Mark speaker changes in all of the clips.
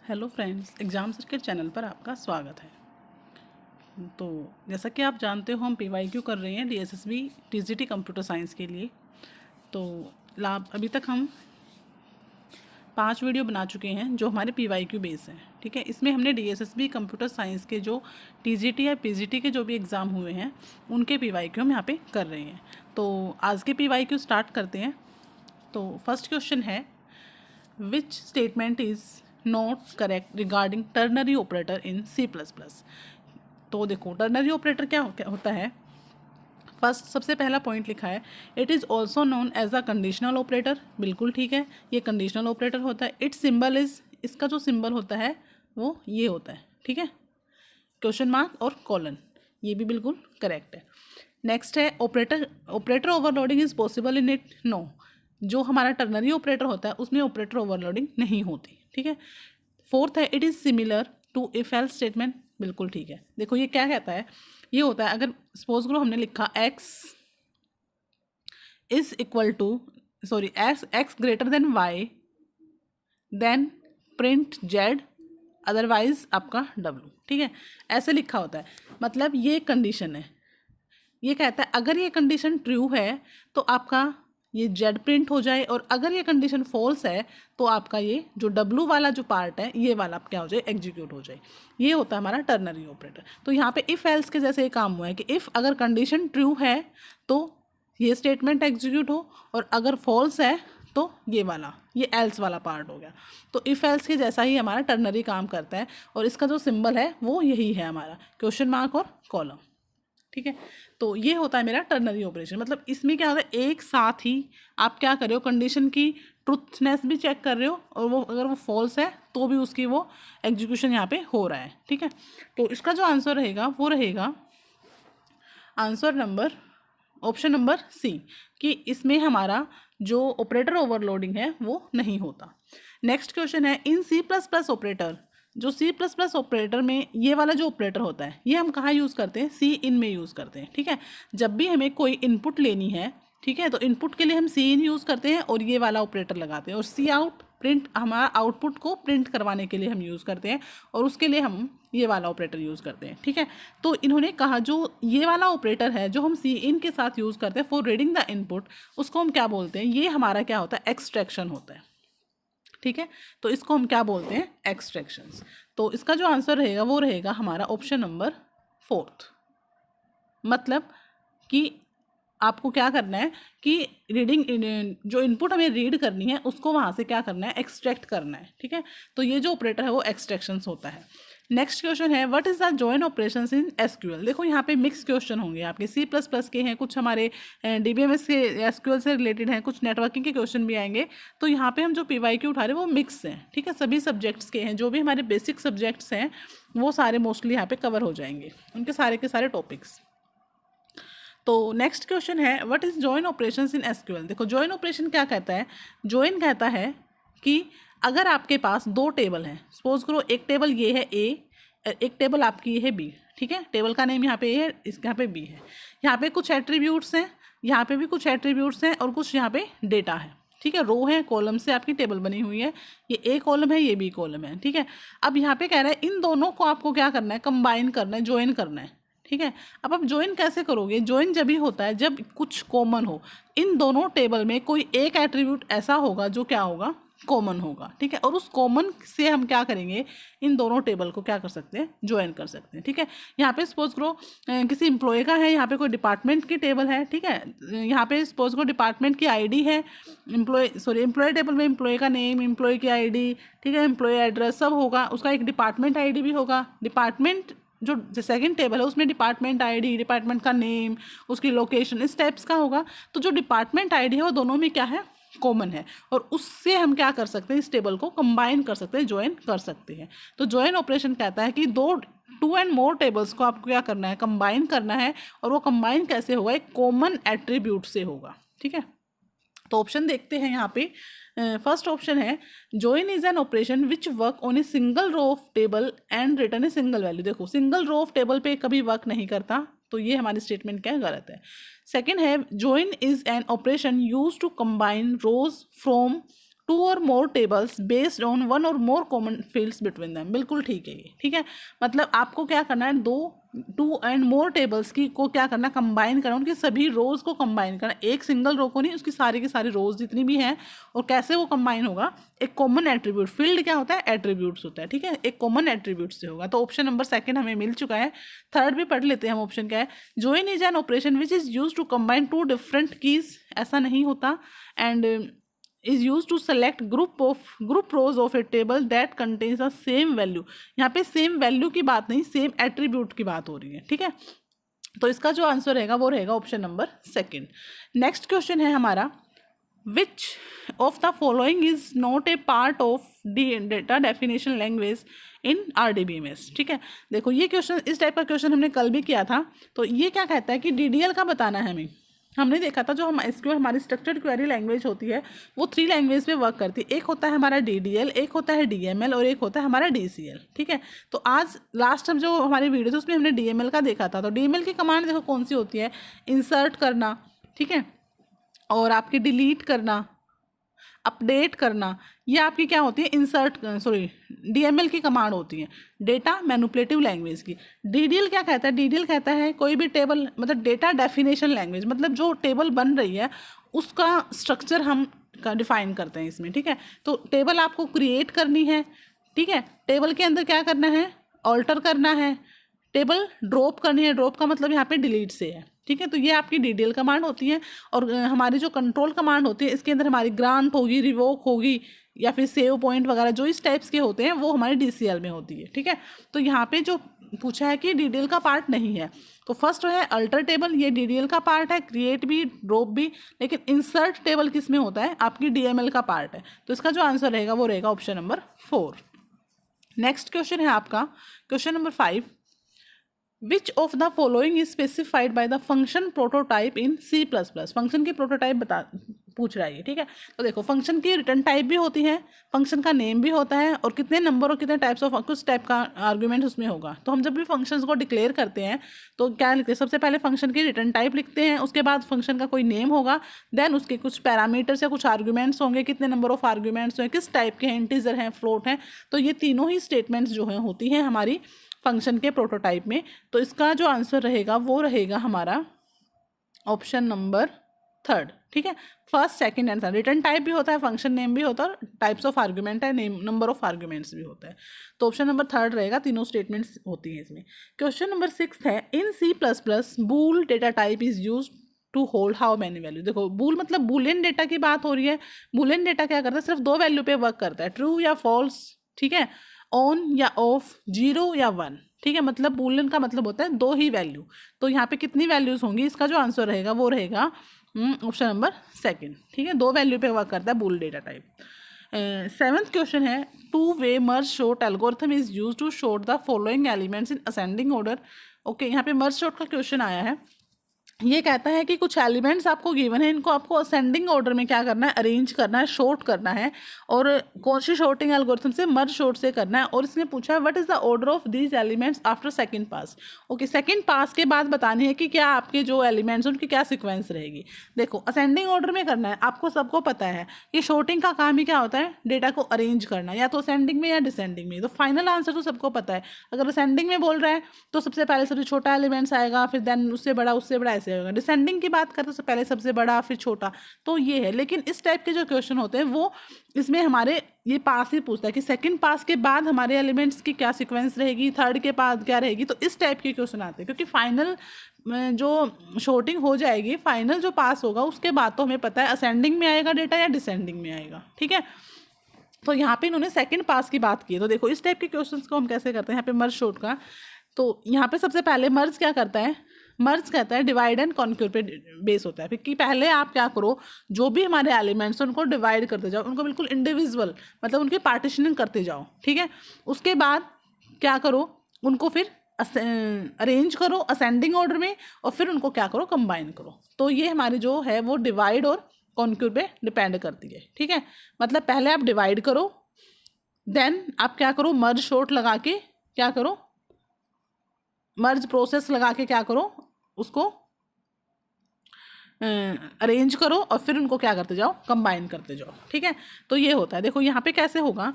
Speaker 1: Hello friends, exam circuit channel पर आपका स्वागत है। तो जैसा कि आप जानते हो, हम पीवाईक्यू कर रहे हैं डीएसएसबी टीजीटी कंप्यूटर साइंस के लिए। तो अभी तक हम 5 वीडियो बना चुके हैं जो हमारे पीवाईक्यू बेस हैं। ठीक है, इसमें हमने डीएसएसबी कंप्यूटर साइंस के जो टीजीटी या पीजीटी के जो भी एग्ज़ाम हुए हैं उनके पीवाईक्यू हम यहाँ पे कर रहे हैं। तो आज के पीवाईक्यू स्टार्ट करते हैं। तो फर्स्ट क्वेश्चन है, which statement is not correct regarding ternary operator in C plus plus. तो देखो, टर्नरी ऑपरेटर क्या होता है। फर्स्ट सबसे पहला पॉइंट लिखा है, it is also known as a conditional operator. बिल्कुल ठीक है, ये कंडीशनल ऑपरेटर होता है। इट्स सिंबल इज़, इसका जो सिंबल होता है वो ये होता है। ठीक है, क्वेश्चन मार्क और कॉलन, ये भी बिल्कुल करेक्ट है। नेक्स्ट है, operator overloading is possible in it. No, जो हमारा टर्नरी ऑपरेटर होता है उसमें ऑपरेटर ओवरलोडिंग नहीं होती। ठीक है। फोर्थ है, it is similar to if else statement. बिल्कुल ठीक है। देखो ये क्या कहता है, ये होता है अगर सपोज करो हमने लिखा x is equal to x greater than y, then print z, otherwise आपका w। ठीक है, ऐसे लिखा होता है। मतलब ये कंडीशन है, ये कहता है अगर ये कंडीशन ट्रू है तो आपका ये जेड प्रिंट हो जाए, और अगर ये कंडीशन फॉल्स है तो आपका ये जो डब्लू वाला जो पार्ट है ये वाला क्या हो जाए, एग्जीक्यूट हो जाए। ये होता है हमारा टर्नरी ऑपरेटर। तो यहाँ पे इफ़ एल्स के जैसे ये काम हुआ है कि इफ़ अगर कंडीशन ट्रू है तो ये स्टेटमेंट एग्जीक्यूट हो, और अगर फॉल्स है तो ये एल्स वाला पार्ट हो गया। तो इफ़ एल्स के जैसा ही हमारा टर्नरी काम करता है, और इसका जो सिंबल है वो यही है हमारा क्वेश्चन मार्क और कॉलम। ठीक है, तो ये होता है मेरा टर्नरी ऑपरेशन। मतलब इसमें क्या होता है, एक साथ ही आप क्या कर रहे हो, कंडीशन की ट्रुथनेस भी चेक कर रहे हो, और वो अगर वो फॉल्स है तो भी उसकी वो एग्जीक्यूशन यहाँ पे हो रहा है। ठीक है, तो इसका जो आंसर रहेगा वो रहेगा answer number, option number C, कि इसमें हमारा जो ऑपरेटर ओवरलोडिंग है वो नहीं होता। नेक्स्ट क्वेश्चन है, इन सी प्लस प्लस ऑपरेटर, जो सी प्लस प्लस ऑपरेटर में ये वाला जो ऑपरेटर होता है ये हम कहाँ यूज़ करते हैं, सी इन में यूज़ करते हैं। ठीक है, जब भी हमें कोई इनपुट लेनी है, ठीक है, तो इनपुट के लिए हम सी इन यूज़ करते हैं और ये वाला ऑपरेटर लगाते हैं, और सी आउट प्रिंट, हमारा आउटपुट को प्रिंट करवाने के लिए हम यूज़ करते हैं, और उसके लिए हम ये वाला ऑपरेटर यूज़ करते हैं। ठीक है, तो इन्होंने कहा जो ये वाला ऑपरेटर है जो हम सी इन के साथ यूज़ करते हैं फॉर रीडिंग द इनपुट, उसको हम क्या बोलते हैं, ये हमारा क्या होता है, एक्सट्रैक्शन होता है। ठीक है, तो इसको हम क्या बोलते हैं, एक्सट्रैक्शंस। तो इसका जो आंसर रहेगा वो रहेगा हमारा ऑप्शन नंबर फोर्थ। मतलब कि आपको क्या करना है कि रीडिंग, जो इनपुट हमें रीड करनी है उसको वहाँ से क्या करना है, एक्सट्रैक्ट करना है। ठीक है, तो ये जो ऑपरेटर है वो एक्सट्रैक्शंस होता है। नेक्स्ट क्वेश्चन है, what is the join operations in SQL. देखो यहाँ पे मिक्स क्वेश्चन होंगे आपके, सी प्लस प्लस के हैं, कुछ हमारे डीबीएमएस के एसक्यूएल से रिलेटेड हैं, कुछ नेटवर्किंग के क्वेश्चन भी आएंगे। तो यहाँ पे हम जो पीवाईक्यू उठा रहे हैं वो मिक्स हैं। ठीक है, सभी सब्जेक्ट्स के हैं, जो भी हमारे बेसिक सब्जेक्ट्स हैं वो सारे मोस्टली यहाँ पे कवर हो जाएंगे, उनके सारे के सारे टॉपिक्स। तो नेक्स्ट क्वेश्चन है, what is join operations in SQL. देखो जॉइन ऑपरेशन क्या कहता है, जॉइन कहता है कि अगर आपके पास दो टेबल हैं, सपोज करो एक टेबल ये है ए, एक टेबल आपकी ये है बी। ठीक है, टेबल का नेम यहाँ पे ए है, इसके यहाँ पे बी है, यहाँ पे कुछ एट्रीब्यूट्स हैं, यहाँ पे भी कुछ एट्रीब्यूट्स हैं, और कुछ यहाँ पे डेटा है। ठीक है, रो है, कॉलम से आपकी टेबल बनी हुई है, ये ए कॉलम है, ये बी कॉलम है। ठीक है, अब यहाँ पे कह रहा है इन दोनों को आपको क्या करना है, कंबाइन करना है, ज्वाइन करना है। ठीक है, अब आप ज्वाइन कैसे करोगे, ज्वाइन जब ही होता है जब कुछ कॉमन हो, इन दोनों टेबल में कोई एक एट्रीब्यूट ऐसा होगा जो क्या होगा, कॉमन होगा। ठीक है, और उस कॉमन से हम क्या करेंगे, इन दोनों टेबल को क्या कर सकते हैं, ज्वाइन कर सकते हैं। ठीक है, यहाँ पे सपोज करो किसी एम्प्लॉय का है, यहाँ पे कोई डिपार्टमेंट की टेबल है। ठीक है, यहाँ पे सपोज करो डिपार्टमेंट की आईडी है, एम्प्लॉय टेबल में एम्प्लॉय का नेम, एम्प्लॉय की आईडी, ठीक है, एम्प्लॉय एड्रेस सब होगा, उसका एक डिपार्टमेंट आईडी भी होगा। डिपार्टमेंट जो सेकंड टेबल है उसमें डिपार्टमेंट आईडी, डिपार्टमेंट का नेम, उसकी लोकेशन, इस टाइप्स का होगा। तो जो डिपार्टमेंट आईडी है वो दोनों में क्या है, कॉमन है, और उससे हम क्या कर सकते हैं, इस टेबल को कंबाइन कर सकते हैं, ज्वाइन कर सकते हैं। तो ज्वाइन ऑपरेशन कहता है कि टू एंड मोर टेबल्स को आपको क्या करना है, कंबाइन करना है, और वो कंबाइन कैसे होगा, एक कॉमन एट्रीब्यूट से होगा। ठीक है, तो ऑप्शन देखते हैं यहाँ पे। फर्स्ट ऑप्शन है, join is an operation which work on a single row of table and return a single value. देखो सिंगल रो ऑफ टेबल पे कभी वर्क नहीं करता, तो ये हमारी स्टेटमेंट क्या है, गलत है। सेकेंड है, join is an operation use to combine rows from two or more tables based on one or more common fields between them. बिल्कुल ठीक है ये, ठीक है। मतलब आपको क्या करना है, टू एंड मोर टेबल्स की को क्या करना, कंबाइन करना, उनकी सभी रोज को कंबाइन करना, एक सिंगल रो को नहीं, उसकी सारी की सारी रोज जितनी भी हैं। और कैसे वो कंबाइन होगा, एक कॉमन एट्रीब्यूट, फील्ड क्या होता है, एट्रीब्यूट्स होता है, ठीक है, एक कॉमन एट्रीब्यूट से होगा। तो ऑप्शन नंबर सेकंड हमें मिल चुका है। थर्ड भी पढ़ लेते हैं हम, ऑप्शन क्या है, join is an operation which is use to combine two different keys, ऐसा नहीं होता। And is used to select group rows of a table that contains the same value। यहाँ पे सेम वैल्यू की बात नहीं, सेम एट्रीब्यूट की बात हो रही है, ठीक है। तो इसका जो आंसर रहेगा वो रहेगा option number second. Next question है हमारा, विच of the following is not a part of data definition language in RDBMS, ठीक है। देखो ये क्वेश्चन, इस टाइप का क्वेश्चन हमने कल भी किया था। तो ये क्या कहता है कि DDL का बताना है हमें। हमने देखा था जो हम SQL हमारी स्ट्रक्चर्ड क्वेरी लैंग्वेज होती है वो 3 लैंग्वेज पे वर्क करती है। एक होता है हमारा DDL, एक होता है DML और एक होता है हमारा DCL, ठीक है। तो आज लास्ट हम जो हमारी वीडियो थी उसमें हमने DML का देखा था। तो DML की कमांड देखो कौन सी होती है, इंसर्ट करना, ठीक है, और आपकी डिलीट करना, अपडेट करना, ये आपकी क्या होती है, DML की कमांड होती है, डेटा मैनिपुलेटिव लैंग्वेज की। DDL क्या कहता है, DDL कहता है कोई भी टेबल, मतलब डेटा डेफिनेशन लैंग्वेज, मतलब जो टेबल बन रही है उसका स्ट्रक्चर हम डिफाइन करते हैं इसमें, ठीक है। तो टेबल आपको क्रिएट करनी है, ठीक है, टेबल के अंदर क्या करना है, ऑल्टर करना है, टेबल ड्रॉप करनी है, ड्रॉप का मतलब यहाँ पे डिलीट से है, ठीक है। तो ये आपकी DDL कमांड होती है। और हमारी जो कंट्रोल कमांड होती है इसके अंदर हमारी ग्रांट होगी, रिवोक होगी, या फिर सेव पॉइंट वगैरह जो इस टाइप्स के होते हैं वो हमारी DCL में होती है, ठीक है। तो यहाँ पे जो पूछा है कि DDL का पार्ट नहीं है, तो फर्स्ट है अल्टर टेबल, ये DDL का पार्ट है, क्रिएट भी, ड्रॉप भी, लेकिन इंसर्ट टेबल किस में होता है, आपकी DML का पार्ट है। तो इसका जो आंसर रहेगा वो रहेगा ऑप्शन नंबर 4। नेक्स्ट क्वेश्चन है आपका question number 5, which of the following is specified by the function prototype in C++। Function की प्रोटोटाइप पूछ रहा है, ठीक है। तो देखो फंक्शन की रिटर्न टाइप भी होती है, फंक्शन का नेम भी होता है, और कितने नंबर और कितने टाइप्स ऑफ कुछ टाइप का आर्ग्यूमेंट उसमें होगा। तो हम जब भी फंक्शंस को डिक्लेयर करते हैं तो क्या लिखते हैं, सबसे पहले फंक्शन की रिटर्न टाइप लिखते हैं, उसके बाद फंक्शन का कोई नेम होगा, देन उसके कुछ पैरामीटर्स या कुछ आर्ग्यूमेंट्स होंगे, कितने नंबर ऑफ आर्ग्यूमेंट्स हैं, किस टाइप के हैं, इंटीजर हैं, फ्लोट हैं। तो ये तीनों ही स्टेटमेंट्स जो हैं होती हैं हमारी फंक्शन के प्रोटोटाइप में। तो इसका जो आंसर रहेगा वो रहेगा हमारा ऑप्शन नंबर 3, ठीक है। First, second and third, return type भी होता है, फंक्शन नेम भी होता है, टाइप्स ऑफ आर्ग्यूमेंट है, नेम, नंबर ऑफ आर्ग्यूमेंट्स भी होता है। तो ऑप्शन नंबर 3 रहेगा, तीनों स्टेटमेंट्स होती हैं इसमें। क्वेश्चन नंबर 6 है, in C++ bool data type is use to hold how many value. देखो बूल मतलब बूलियन डेटा की बात हो रही है। बूलियन डेटा क्या करता है, सिर्फ 2 वैल्यू पे वर्क करता है, ट्रू या फॉल्स, ठीक है, ऑन या ऑफ, 0 या 1, ठीक है। मतलब बूलियन का मतलब होता है 2 ही वैल्यू। तो यहाँ पे कितनी वैल्यूज होंगी, इसका जो आंसर रहेगा वो रहेगा ऑप्शन नंबर 2, ठीक है। 2 वैल्यू पे वर्क करता है bool data type. 7th question है, two way merge sort algorithm is use to sort the following elements in ascending order. Okay, यहाँ पे मर्ज शॉर्ट का क्वेश्चन आया है। ये कहता है कि कुछ एलिमेंट्स आपको गिवन है, इनको आपको असेंडिंग ऑर्डर में क्या करना है, अरेंज करना है, शॉर्ट करना है, और कौन सी शॉर्टिंग एल्गोरिथम से, मर्ज शॉर्ट से करना है। और इसने पूछा है what is the order of these elements after second pass. Okay, second पास के बाद बतानी है कि क्या आपके जो एलिमेंट्स उनकी क्या सिक्वेंस रहेगी। देखो असेंडिंग ऑर्डर में करना है, आपको सबको पता है कि शॉर्टिंग का काम ही क्या होता है, डेटा को अरेंज करना, या तो असेंडिंग में या डिसेंडिंग में। तो फाइनल आंसर तो सबको पता है, अगर असेंडिंग में बोल रहा है तो सबसे पहले सबसे छोटा एलिमेंट्स आएगा, फिर देन उससे बड़ा, उससे बड़ा, ऐसे होगा। डिसेंडिंग की बात करते तो पहले सबसे बड़ा फिर छोटा। तो ये है, लेकिन इस टाइप के जो क्वेश्चन होते हैं वो इसमें हमारे ये पास ही पूछता है कि सेकंड पास के बाद हमारे एलिमेंट्स की क्या सीक्वेंस रहेगी, थर्ड के बाद क्या रहेगी। तो इस टाइप के क्वेश्चन आते हैं, क्योंकि फाइनल जो शॉर्टिंग हो जाएगी, फाइनल जो पास होगा उसके बाद तो हमें पता है असेंडिंग में आएगा डेटा या डिसेंडिंग में आएगा, ठीक है। तो यहाँ पे इन्होंने सेकंड पास की बात की है। तो देखो इस टाइप के क्वेश्चंस को हम कैसे करते हैं, यहाँ पे मर्ज शॉर्ट का। तो यहाँ पे सबसे पहले मर्ज क्या करता है, मर्ज कहता है डिवाइड एंड कॉन्क्यूर पे बेस होता है। फिर कि पहले आप क्या करो, जो भी हमारे एलिमेंट्स हैं उनको डिवाइड करते जाओ, उनको बिल्कुल इंडिविजुअल, मतलब उनकी पार्टीशनिंग करते जाओ, ठीक है। उसके बाद क्या करो, उनको फिर अरेंज करो असेंडिंग ऑर्डर में, और फिर उनको क्या करो, कंबाइन करो। तो ये हमारी जो है वो डिवाइड और कॉन्क्यूर पे डिपेंड करती है, ठीक है। मतलब पहले आप डिवाइड करो, देन आप क्या करो, मर्ज शॉर्ट लगा के क्या करो, मर्ज प्रोसेस लगा के क्या करो, उसको अरेंज करो और फिर उनको क्या करते जाओ, कंबाइन करते जाओ। ठीक है, तो ये होता है। देखो यहाँ पे कैसे होगा,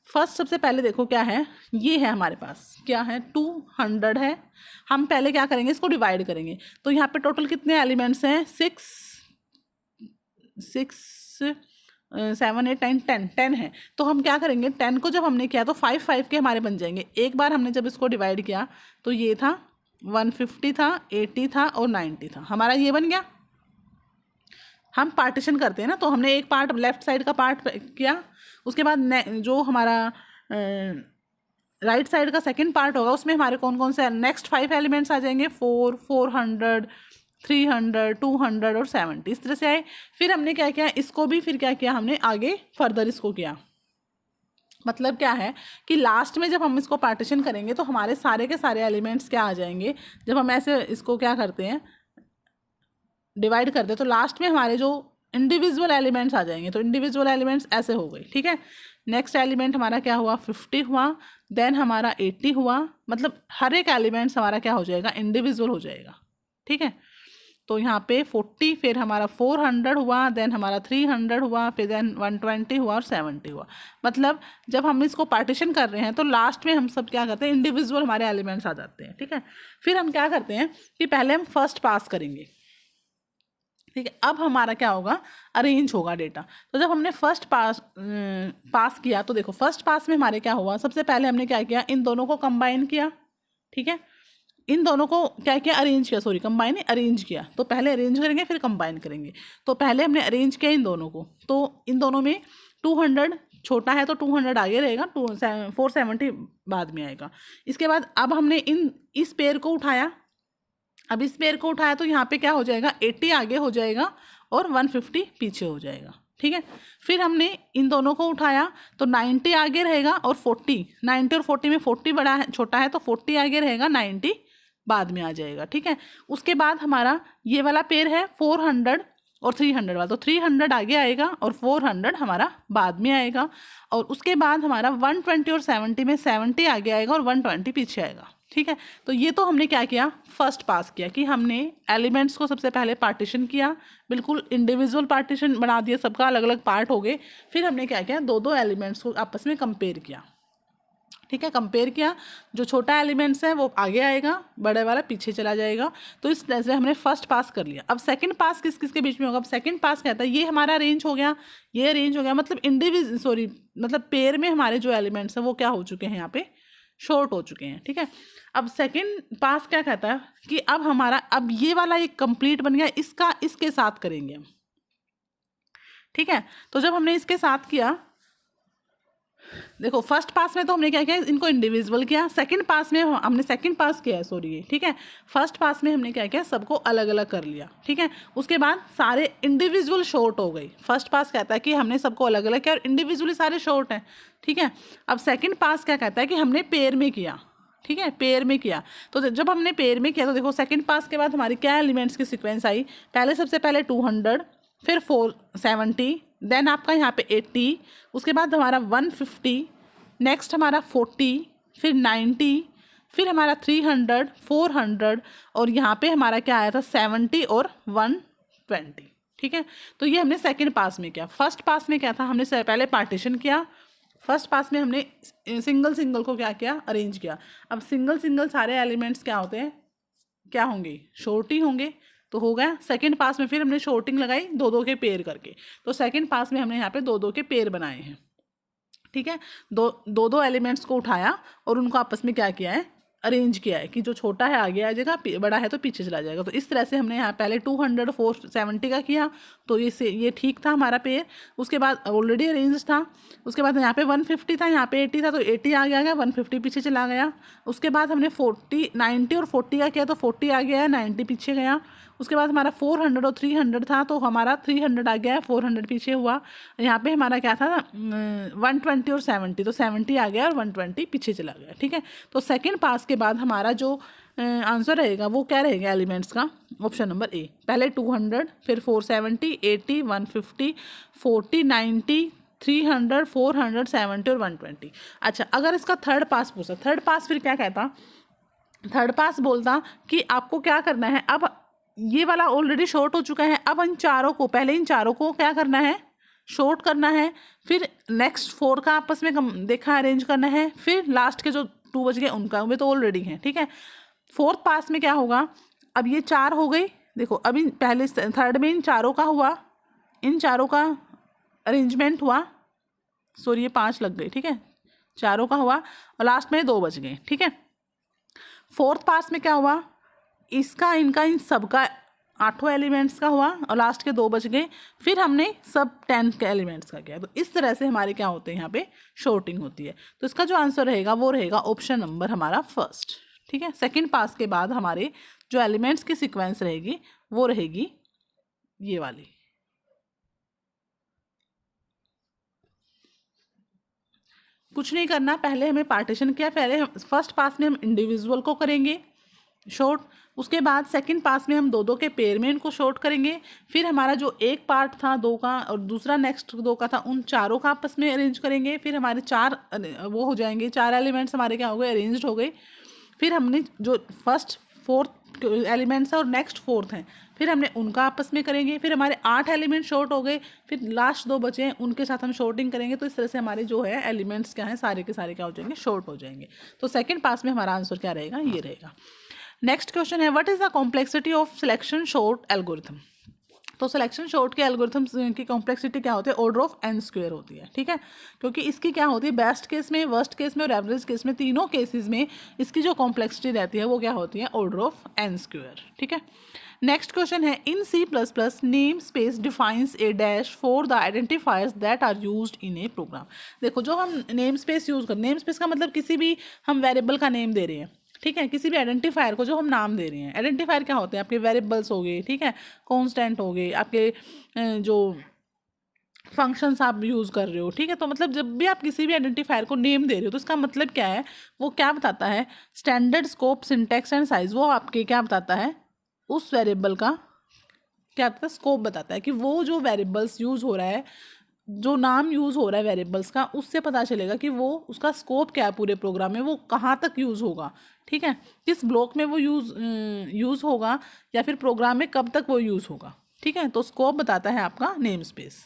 Speaker 1: फर्स्ट सबसे पहले देखो क्या है, ये है हमारे पास, क्या है 200 है। हम पहले क्या करेंगे, इसको डिवाइड करेंगे। तो यहाँ पे टोटल कितने एलिमेंट्स हैं, 6 7 8 9 10 है। तो हम क्या करेंगे, 10 को जब हमने किया तो 5 के हमारे बन जाएंगे। एक बार हमने जब इसको डिवाइड किया तो ये था 150 था, 80 था और 90 था, हमारा ये बन गया। हम पार्टीशन करते हैं ना, तो हमने एक पार्ट लेफ्ट साइड का पार्ट किया, उसके बाद जो हमारा राइट साइड का सेकंड पार्ट होगा उसमें हमारे कौन कौन से नेक्स्ट 5 एलिमेंट्स आ जाएंगे, 400 300 200 और 70, इस तरह से आए। फिर हमने क्या किया, इसको भी फिर क्या किया, हमने आगे फर्दर इसको किया। मतलब क्या है कि लास्ट में जब हम इसको पार्टीशन करेंगे तो हमारे सारे के सारे एलिमेंट्स क्या आ जाएंगे, जब हम ऐसे इसको क्या करते हैं, डिवाइड करते हैं, तो लास्ट में हमारे जो इंडिविजुअल एलिमेंट्स आ जाएंगे। तो इंडिविजुअल एलिमेंट्स ऐसे हो गए। ठीक है, नेक्स्ट एलिमेंट हमारा क्या हुआ, 50 हुआ, देन हमारा 80 हुआ। मतलब हर एक एलिमेंट्स हमारा क्या हो जाएगा, इंडिविजुअल हो जाएगा। ठीक है, तो यहाँ पे 40, फिर हमारा 400 हुआ, देन हमारा 300 हुआ, फिर देन 120 हुआ और 70 हुआ। मतलब जब हम इसको पार्टीशन कर रहे हैं तो लास्ट में हम सब क्या करते हैं, इंडिविजुअल हमारे एलिमेंट्स आ जाते हैं। ठीक है, फिर हम क्या करते हैं कि पहले हम फर्स्ट पास करेंगे। ठीक है, अब हमारा क्या होगा, अरेंज होगा डेटा। तो जब हमने फर्स्ट पास किया तो देखो फर्स्ट पास में हमारे क्या हुआ, सबसे पहले हमने क्या किया, इन दोनों को कंबाइन किया। ठीक है, इन दोनों को क्या किया, अरेंज किया, सॉरी कंबाइन अरेंज किया। तो पहले अरेंज करेंगे फिर कंबाइन करेंगे। तो पहले हमने अरेंज किया इन दोनों को, तो इन दोनों में 200 छोटा है तो 200 आगे रहेगा, 470 बाद में आएगा। इसके बाद अब हमने इस पेयर को उठाया, अब इस पेयर को उठाया तो यहाँ पे क्या हो जाएगा, 80 आगे हो जाएगा और 150 पीछे हो जाएगा। ठीक है, फिर हमने इन दोनों को उठाया तो 90 आगे रहेगा और 90 और 40 में 40 बड़ा है, छोटा है, तो 40 आगे रहेगा, 90 बाद में आ जाएगा। ठीक है, उसके बाद हमारा ये वाला पेयर है 400 और 300 वाला, तो 300 आगे आएगा और 400 हमारा बाद में आएगा। और उसके बाद हमारा 120 और 70 में 70 आगे आएगा और 120 पीछे आएगा। ठीक है, तो ये तो हमने क्या किया, फर्स्ट पास किया कि हमने एलिमेंट्स को सबसे पहले पार्टीशन किया, बिल्कुल इंडिविजुअल पार्टीशन बना दिया, सबका अलग अलग पार्ट हो गए। फिर हमने क्या किया, दो दो एलिमेंट्स को आपस में कंपेयर किया। ठीक है, कंपेयर किया, जो छोटा एलिमेंट्स है वो आगे आएगा, बड़े वाला पीछे चला जाएगा। तो इस तरह से हमने फर्स्ट पास कर लिया। अब सेकंड पास किस किस के बीच में होगा, अब सेकंड पास कहता है ये हमारा अरेंज हो गया, ये अरेंज हो गया, मतलब मतलब पेयर में हमारे जो एलिमेंट्स हैं वो क्या हो चुके हैं, यहाँ पे शॉर्ट हो चुके हैं। ठीक है, अब सेकंड पास क्या कहता है कि अब हमारा, अब ये वाला एक कंप्लीट बन गया, इसका इसके साथ करेंगे हम। ठीक है, तो जब हमने इसके साथ किया, देखो फर्स्ट पास में तो हमने क्या किया, इनको इंडिविजुअल किया। सेकंड पास में हमने सेकंड पास किया है, सॉरी, ठीक है, फर्स्ट पास में हमने क्या किया, सबको अलग अलग कर लिया। ठीक है, उसके बाद सारे इंडिविजुअल शॉर्ट हो गई। फर्स्ट पास कहता है कि हमने सबको अलग अलग किया और इंडिविजुअली सारे शॉर्ट हैं। ठीक है, अब सेकंड पास क्या कहता है कि हमने पेयर में किया। ठीक है, पेयर में किया, तो जब हमने पेयर में किया तो देखो सेकंड पास के बाद हमारी क्या एलिमेंट्स की सीक्वेंस आई, पहले सबसे पहले 200, फिर 470, देन आपका यहाँ पे 80, उसके बाद हमारा 150, नेक्स्ट हमारा 40, फिर 90, फिर हमारा 300, 400 और यहाँ पे हमारा क्या आया था 70 और 120। ठीक है, तो ये हमने सेकंड पास में किया। फर्स्ट पास में क्या था, हमने पहले पार्टीशन किया। फर्स्ट पास में हमने सिंगल सिंगल को क्या किया, अरेंज किया। अब सिंगल सिंगल सारे एलिमेंट्स क्या होते हैं, क्या होंगे, शॉर्ट ही होंगे, तो हो गया। सेकंड पास में फिर हमने शॉर्टिंग लगाई दो दो के पेयर करके, तो सेकंड पास में हमने यहाँ पे दो दो के पेयर बनाए हैं। ठीक है, दो दो एलिमेंट्स को उठाया और उनको आपस में क्या किया है, अरेंज किया है कि जो छोटा है आगे आ जाएगा, बड़ा है तो पीछे चला जाएगा। तो इस तरह से हमने यहाँ पहले 200 470 का किया, तो ये ठीक था हमारा पेयर। उसके बाद ऑलरेडी अरेंज था। उसके बाद यहाँ पे 150 था, यहाँ पे 80 था, तो 80 आगे आ गया, 150 पीछे चला गया। उसके बाद हमने 90 और 40 का किया, तो 40 आ गया, 90 पीछे गया। उसके बाद हमारा 400 और 300 था, तो हमारा 300 आ गया, 400 पीछे हुआ। यहाँ पे हमारा क्या था 120 और 70, तो 70 आ गया और 120 पीछे चला गया। ठीक है, तो सेकंड पास के बाद हमारा जो आंसर रहेगा वो क्या रहेगा एलिमेंट्स का, ऑप्शन नंबर ए, पहले 200, फिर 470, 80, 150, 40, 90, 300, 400, 70 और 120। अच्छा, अगर इसका थर्ड पास पूछा, थर्ड पास फिर क्या कहता, थर्ड पास बोलता कि आपको क्या करना है, अब ये वाला ऑलरेडी शॉर्ट हो चुका है। अब इन चारों को, पहले इन चारों को क्या करना है, शॉर्ट करना है, फिर नेक्स्ट 4 का आपस में देखा अरेंज करना है, फिर लास्ट के जो 2 बच गए उनका, वे तो ऑलरेडी हैं, ठीक है। फोर्थ पास में क्या होगा, अब ये 4 हो गई, देखो अभी पहले थर्ड में इन चारों का हुआ, इन चारों का अरेंजमेंट हुआ, सॉरी ये 5 लग गई, ठीक है, चारों का हुआ और लास्ट में 2 बच गए, ठीक है। फोर्थ पास में क्या हुआ, इसका इनका इन सब का 8 एलिमेंट्स का हुआ और लास्ट के 2 बच गए, फिर हमने सब 10 के एलिमेंट्स का किया। तो इस तरह से हमारे क्या होते हैं, यहाँ पे शॉर्टिंग होती है। तो इसका जो आंसर रहेगा वो रहेगा ऑप्शन नंबर हमारा फर्स्ट, ठीक है। सेकंड पास के बाद हमारे जो एलिमेंट्स की सीक्वेंस रहेगी वो रहेगी ये वाली। कुछ नहीं करना, पहले हमें पार्टीशन किया, पहले हम फर्स्ट पास में हम इंडिविजुअल को करेंगे शॉर्ट, उसके बाद सेकंड पास में हम 2-2 के पेयर में इनको शॉर्ट करेंगे, फिर हमारा जो एक पार्ट था 2 का और दूसरा नेक्स्ट 2 का था, उन चारों का आपस में अरेंज करेंगे, फिर हमारे 4 वो हो जाएंगे, 4 एलिमेंट्स हमारे क्या हो गए, अरेंज्ड हो गए। फिर हमने जो फर्स्ट 4th एलिमेंट्स है और नेक्स्ट 4th हैं, फिर हमने उनका आपस में करेंगे, फिर हमारे 8 एलिमेंट शॉर्ट हो गए, फिर लास्ट 2 बचे हैं उनके साथ हम शॉर्टिंग करेंगे। तो इस तरह से हमारे जो है एलिमेंट्स क्या हैं, सारे के सारे क्या हो जाएंगे, शॉर्ट हो जाएंगे। तो सेकंड पास में हमारा आंसर क्या रहेगा, ये रहेगा। नेक्स्ट क्वेश्चन है, what is the complexity of selection short algorithm. तो सिलेक्शन शॉर्ट के एल्गोरिथम की कॉम्प्लेक्सिटी क्या होती है, ऑर्डर ऑफ n² होती है, ठीक है। क्योंकि इसकी क्या होती है, बेस्ट केस में, वर्स्ट केस में और एवरेज केस में, तीनों केसेस में इसकी जो कॉम्प्लेक्सिटी रहती है वो क्या होती है, ऑर्डर ऑफ n², ठीक है। नेक्स्ट क्वेश्चन है, in C++ namespace defines a dash for the identifiers that are used in a program. देखो जो हम नेम स्पेस यूज़ कर, नेम स्पेस का मतलब किसी भी हम वेरिएबल का नेम दे रहे हैं, ठीक है, किसी भी आइडेंटिफायर को जो हम नाम दे रहे हैं। आइडेंटिफायर क्या होते हैं, आपके वेरिएबल्स हो गए, ठीक है, कांस्टेंट हो गए, आपके जो फंक्शंस आप यूज़ कर रहे हो, ठीक है। तो मतलब जब भी आप किसी भी आइडेंटिफायर को नेम दे रहे हो तो इसका मतलब क्या है, वो क्या बताता है, standard, scope, syntax and size, वो आपके क्या बताता है, उस वेरिएबल का क्या बताता है, स्कोप बताता है कि वो जो वेरिएबल्स यूज़ हो रहा है, जो नाम यूज़ हो रहा है वेरिएबल्स का, उससे पता चलेगा कि वो उसका स्कोप क्या है पूरे प्रोग्राम में, वो कहाँ तक यूज़ होगा, ठीक है, किस ब्लॉक में वो यूज़ होगा, या फिर प्रोग्राम में कब तक वो यूज़ होगा, ठीक है। तो स्कोप बताता है आपका नेम स्पेस।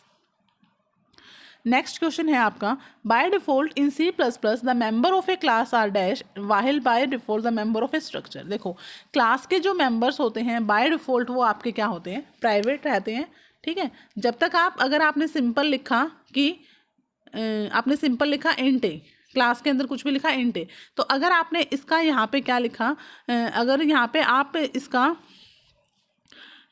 Speaker 1: नेक्स्ट क्वेश्चन है आपका, by default in C++ the member of a class are dash while by default the member of a structure. देखो क्लास के जो मेंबर्स होते हैं बाय डिफॉल्ट वो आपके क्या होते हैं, प्राइवेट रहते हैं, ठीक है। जब तक आप, अगर आपने सिंपल लिखा कि आपने सिंपल लिखा इंट ए, क्लास के अंदर कुछ भी लिखा इंट ए, तो अगर आपने इसका यहाँ पे क्या लिखा, अगर यहाँ पे आप इसका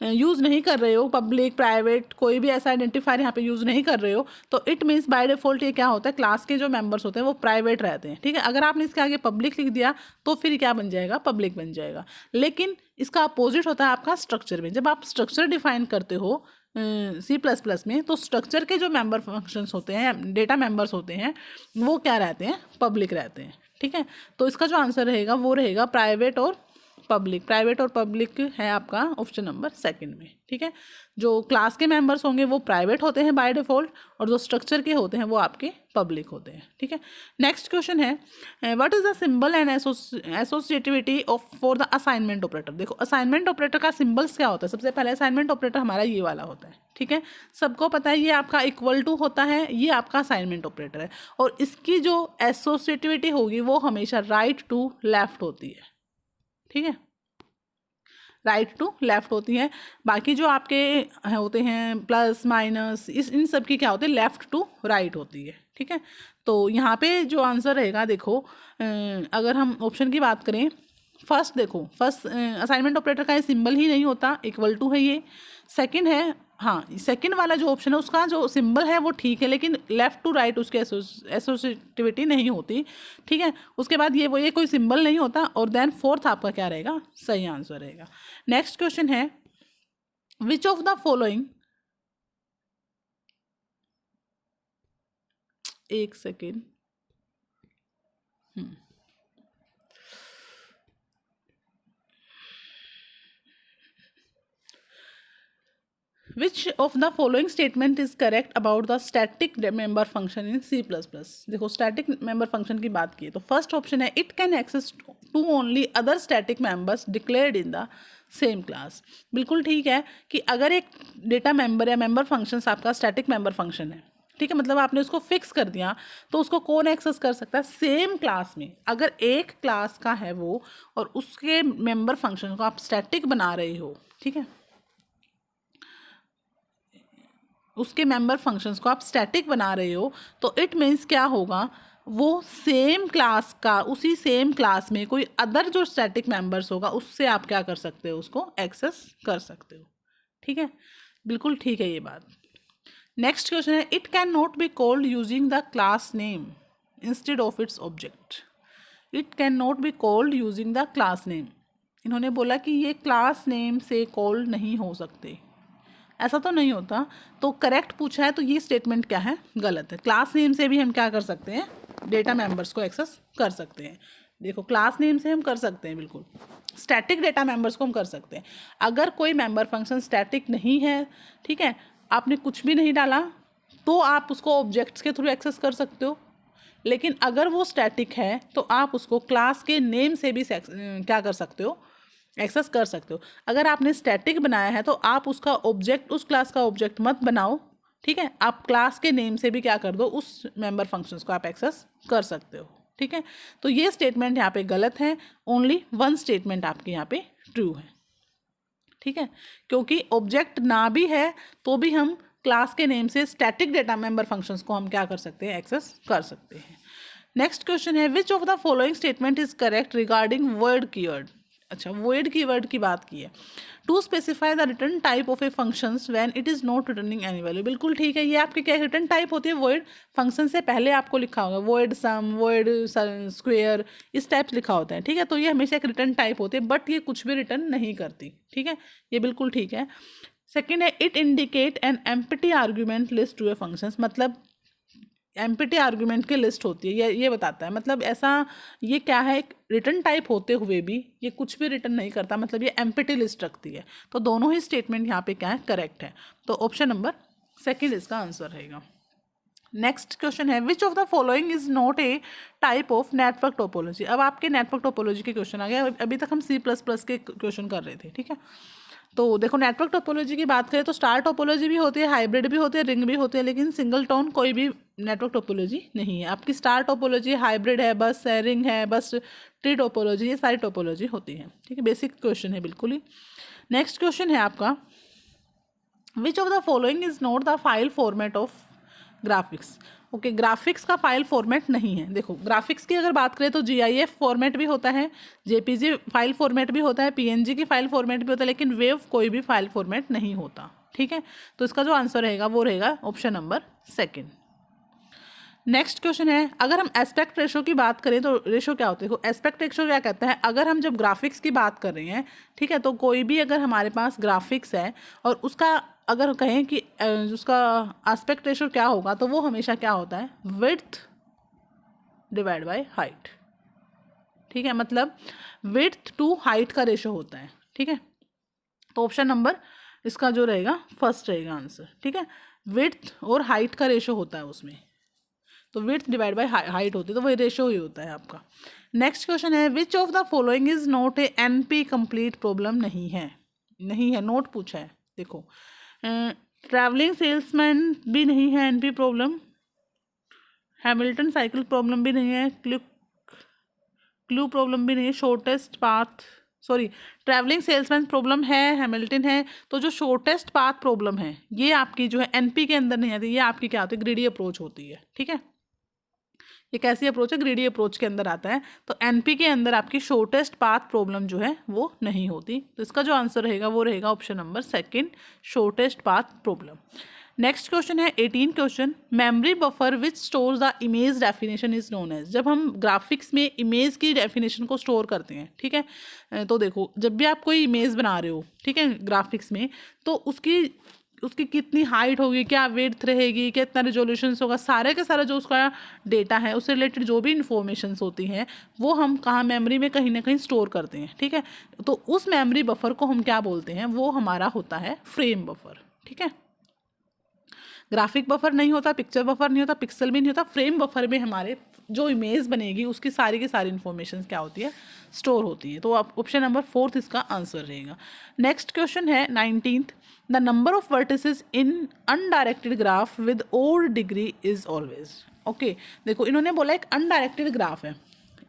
Speaker 1: यूज़ नहीं कर रहे हो, पब्लिक, प्राइवेट, कोई भी ऐसा आइडेंटिफायर यहाँ पे यूज़ नहीं कर रहे हो, तो इट मीन्स बाय डिफॉल्ट ये क्या होता है, क्लास के जो मेंबर्स होते हैं वो प्राइवेट रहते हैं, ठीक है। अगर आपने इसके आगे पब्लिक लिख दिया तो फिर क्या बन जाएगा, पब्लिक बन जाएगा। लेकिन इसका अपोजिट होता है आपका स्ट्रक्चर में। जब आप स्ट्रक्चर डिफाइन करते हो C++ में, तो स्ट्रक्चर के जो मेंबर फंक्शंस होते हैं, डेटा मेंबर्स होते हैं, वो क्या रहते हैं, पब्लिक रहते हैं, ठीक है। तो इसका जो आंसर रहेगा वो रहेगा प्राइवेट और पब्लिक। प्राइवेट और पब्लिक है आपका ऑप्शन नंबर सेकंड में, ठीक है। जो क्लास के मेंबर्स होंगे वो प्राइवेट होते हैं बाय डिफॉल्ट, और जो स्ट्रक्चर के होते हैं वो आपके पब्लिक होते हैं, ठीक है। नेक्स्ट क्वेश्चन है, what is the symbol and associativity of for the assignment operator. देखो असाइनमेंट ऑपरेटर का सिंबल्स क्या होता है, सबसे पहले असाइनमेंट ऑपरेटर हमारा ये वाला होता है, ठीक है, सबको पता है, ये आपका इक्वल टू होता है, ये आपका असाइनमेंट ऑपरेटर है, और इसकी जो एसोसिएटिविटी होगी वो हमेशा राइट टू लेफ्ट होती है, ठीक है, राइट टू लेफ्ट होती है। बाकी जो आपके होते हैं प्लस माइनस, इन सब की क्या होती है, लेफ्ट टू राइट होती है, ठीक है। तो यहाँ पे जो आंसर रहेगा, देखो अगर हम ऑप्शन की बात करें, फर्स्ट देखो, फर्स्ट असाइनमेंट ऑपरेटर का ये सिंबल ही नहीं होता, इक्वल टू है ये। सेकंड है, हाँ सेकंड वाला जो ऑप्शन है उसका जो सिंबल है वो ठीक है, लेकिन लेफ्ट टू राइट उसकी एसोसिएटिविटी नहीं होती, ठीक है। उसके बाद ये कोई सिंबल नहीं होता, और देन फोर्थ आपका क्या रहेगा, सही आंसर रहेगा। नेक्स्ट क्वेश्चन है, विच ऑफ द फॉलोइंग, एक second, Which of the following statement is correct about the static member function in C++। देखो static member function की बात की तो फर्स्ट ऑप्शन है, it can access to only other static members declared in the same class. बिल्कुल ठीक है कि अगर एक डेटा मेंबर या मेंबर फंक्शंस आपका स्टैटिक मेंबर फंक्शन है, ठीक है, मतलब आपने उसको फिक्स कर दिया, तो उसको कौन एक्सेस कर सकता है? सेम क्लास में। अगर एक क्लास का है वो और उसके मेंबर फंक्शन को आप स्टैटिक बना रहे हो, ठीक है, उसके मेंबर फंक्शंस को आप स्टैटिक बना रहे हो, तो इट मीन्स क्या होगा, वो सेम क्लास का, उसी सेम क्लास में कोई अदर जो स्टैटिक मेंबर्स होगा उससे आप क्या कर सकते हो, उसको एक्सेस कर सकते हो। ठीक है, बिल्कुल ठीक है ये बात। नेक्स्ट क्वेश्चन है, it can not be called using the class name instead of its object. It can not be called using the class name. इन्होंने बोला कि ये क्लास नेम से कॉल नहीं हो सकते। ऐसा तो नहीं होता, तो करेक्ट पूछा है, तो ये स्टेटमेंट क्या है, गलत है। क्लास नेम से भी हम क्या कर सकते हैं, डेटा मेंबर्स को एक्सेस कर सकते हैं। देखो, क्लास नेम से हम कर सकते हैं, बिल्कुल स्टैटिक डेटा मेंबर्स को हम कर सकते हैं। अगर कोई मेंबर फंक्शन स्टैटिक नहीं है, ठीक है, आपने कुछ भी नहीं डाला, तो आप उसको ऑब्जेक्ट्स के थ्रू एक्सेस कर सकते हो। लेकिन अगर वो स्टैटिक है तो आप उसको क्लास के नेम से भी क्या कर सकते हो, एक्सेस कर सकते हो। अगर आपने स्टैटिक बनाया है तो आप उसका ऑब्जेक्ट, उस क्लास का ऑब्जेक्ट मत बनाओ, ठीक है, आप क्लास के नेम से भी क्या कर दो, उस मेंबर फंक्शंस को आप एक्सेस कर सकते हो। ठीक है, तो ये स्टेटमेंट यहाँ पे गलत है, ओनली वन स्टेटमेंट आपके यहाँ पे ट्रू है। ठीक है, क्योंकि ऑब्जेक्ट ना भी है तो भी हम क्लास के नेम से स्टैटिक डेटा मेंबर फंक्शंस को हम क्या कर सकते हैं, एक्सेस कर सकते हैं। नेक्स्ट क्वेश्चन है, which of the following statement is correct regarding word keyword. अच्छा, वर्ड कीवर्ड की बात की है। To specify the return type of a functions when it is not returning any value. बिल्कुल ठीक है, ये आपकी क्या रिटर्न टाइप होती है, वर्ड फंक्शन से पहले आपको लिखा होगा वर्ड सम, वर्ड स्क्वेयर, इस टाइप लिखा होता है। ठीक है, तो ये हमेशा एक रिटर्न टाइप होती है, बट ये कुछ भी रिटर्न नहीं करती। ठीक है, ये बिल्कुल ठीक है। सेकेंड है, it indicate an empty argument list to a functions. मतलब एम्प्टी आर्गूमेंट की लिस्ट होती है, ये बताता है, मतलब ऐसा, ये क्या है, एक रिटर्न टाइप होते हुए भी ये कुछ भी रिटर्न नहीं करता, मतलब ये एम्प्टी लिस्ट रखती है। तो दोनों ही स्टेटमेंट यहाँ पे क्या है, करेक्ट है। तो ऑप्शन नंबर सेकंड इसका आंसर रहेगा। नेक्स्ट क्वेश्चन है, which of the following is not a type of network topology. अब आपके नेटवर्क टोपोलॉजी के क्वेश्चन आ गए, अभी तक हम C++ के क्वेश्चन कर रहे थे। ठीक है, तो देखो, नेटवर्क टोपोलॉजी की बात करें तो स्टार टोपोलॉजी भी होती है, हाइब्रिड भी होती है, रिंग भी होती है, लेकिन सिंगल टोन कोई भी नेटवर्क टोपोलॉजी नहीं है। आपकी स्टार टोपोलॉजी, हाइब्रिड है बस, रिंग है बस, ट्री टोपोलॉजी, ये सारी टोपोलॉजी होती है। ठीक है, बेसिक क्वेश्चन है बिल्कुल ही। नेक्स्ट क्वेश्चन है आपका, विच of the following is not the file format of graphics. Okay, graphics का फाइल फॉर्मेट नहीं है। देखो, ग्राफिक्स की अगर बात करें तो GIF फॉर्मेट भी होता है, JPG फाइल फॉर्मेट भी होता है, PNG की फाइल फॉर्मेट भी होता है, लेकिन वेव कोई भी फाइल फॉर्मेट नहीं होता। ठीक है, तो इसका जो आंसर रहेगा वो रहेगा option number second. Next question है, अगर हम एस्पेक्ट रेशो की बात करें तो रेशो क्या होती है, देखो एस्पेक्ट रेशो क्या कहता है, अगर हम जब ग्राफिक्स की बात कर रहे हैं, ठीक है, तो कोई भी अगर हमारे पास ग्राफिक्स है और उसका अगर कहें कि उसका एस्पेक्ट रेशो क्या होगा, तो वो हमेशा क्या होता है, विड्थ डिवाइड बाय हाइट। ठीक है, मतलब विड्थ टू हाइट का रेशो होता है। ठीक है, तो ऑप्शन नंबर इसका जो रहेगा फर्स्ट रहेगा आंसर। ठीक है, विड्थ और हाइट का रेशो होता है उसमें, तो विड्थ डिवाइड बाय हाइट होती है, तो वही रेशो ही होता है आपका। नेक्स्ट क्वेश्चन है, which of the following is not a NP complete problem. नहीं है, नहीं है, नोट पूछा है। देखो, ट्रैवलिंग सेल्समैन भी नहीं है NP problem, Hamilton cycle problem भी नहीं है, क्लू प्रॉब्लम भी नहीं है, shortest path, sorry, travelling salesman problem है, हैमिल्टन है, तो जो शॉर्टेस्ट पाथ प्रॉब्लम है ये आपकी जो है NP के अंदर नहीं आती, ये आपकी क्या होती है, ग्रीडी अप्रोच होती है। ठीक है, ये कैसी अप्रोच है, ग्रीडी अप्रोच के अंदर आता है, तो NP के अंदर आपकी शॉर्टेस्ट पाथ प्रॉब्लम जो है वो नहीं होती। तो इसका जो आंसर रहेगा वो रहेगा option number second, shortest path problem. Next question है 18 question, memory buffer which stores the image definition is known as. जब हम ग्राफिक्स में इमेज की डेफिनेशन को स्टोर करते हैं, ठीक है, तो देखो, जब भी आप कोई इमेज बना रहे हो, ठीक है, ग्राफिक्स में, तो उसकी कितनी हाइट होगी, क्या विड्थ रहेगी, कितना रिजोल्यूशन होगा, सारे के सारा जो उसका डेटा है उससे रिलेटेड जो भी इंफॉर्मेशंस होती हैं वो हम कहाँ, मेमोरी में कहीं ना कहीं स्टोर करते हैं। ठीक है, तो उस मेमोरी बफर को हम क्या बोलते हैं, वो हमारा होता है फ्रेम बफर। ठीक है, ग्राफिक बफर नहीं होता, पिक्चर बफर नहीं होता, पिक्सल भी नहीं होता, फ्रेम बफर में हमारे जो इमेज बनेगी उसकी सारी की सारी इन्फॉर्मेशन क्या होती है, स्टोर होती है। तो आप ऑप्शन नंबर 4 इसका आंसर रहेगा। नेक्स्ट क्वेश्चन है 19th, the number of vertices in undirected graph with odd degree is always. Okay, देखो इन्होंने बोला एक अनडायरेक्टेड ग्राफ है।